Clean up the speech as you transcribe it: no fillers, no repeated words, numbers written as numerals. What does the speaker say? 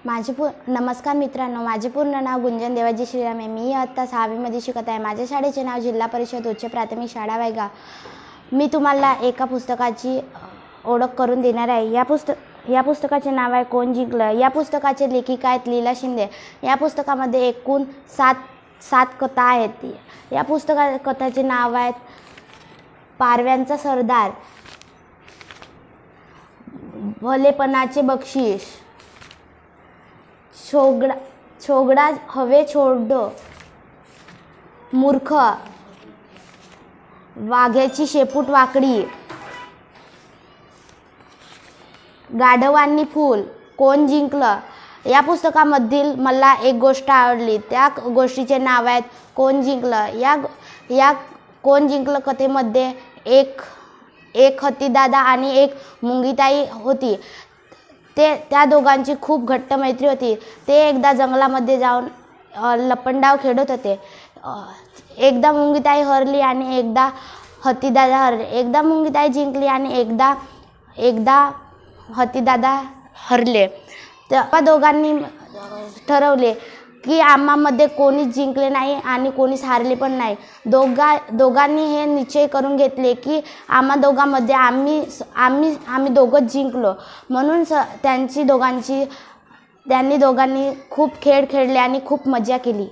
नमस्कार मित्रांनो, माझे पूर्ण नाव गुंजन देवाजी श्रीराम आहे। मी आता 6वीमध्ये शिकत आहे। माझ्या शाळेचे नाव जिल्हा परिषद उच्च प्राथमिक शाळा वायगाव। मी तुम्हाला एका पुस्तकाची ओळख करून देणार आहे। या पुस्तकाचे नाव आहे कोण जिंकलं। या पुस्तकाचे लेखिका आहेत लीला शिंदे। या पुस्तकामध्ये एकूण सात कथा आहेत। या कथाचे नाव आहेत पारव्यांचा सरदार, भलेपणाचे बक्षीस, छोगडा हवे छोड, मूर्ख, वाघ्याची शेपूट वाकडी, गाढवांनी फूल, कोण जिंकलं। या पुस्तकामधील मला एक गोष्ट आवडली। त्या गोष्टीचे नाव आहे कोण जिंकलं। या कोण जिंकलं कथेमध्ये एक हत्तीदादा आणि एक मुंगीताई होती। त्या दोघांची खूप घट्ट मैत्री होती। ते एकदा जंगलामध्ये जाऊन लपंडाव खेळत होते। एकदा मुंगीताई हरली आणि एकदा हत्तीदादा हरले। एकदा मुंगीताई जिंकली आणि एकदा हत्तीदादा हरले। तेव्हा दोघांनी ठरवले की आम्हामध्ये कोणीच जिंकले नाही आणि कोणीच हारले पण नाही। दोघांनी हे निश्चय करून घेतले की आम्हा दोघांमध्ये आम्ही दोघंच जिंकलो। म्हणून त्यांनी दोघांनी खूप खेळ खेळले आणि खूप मजा केली।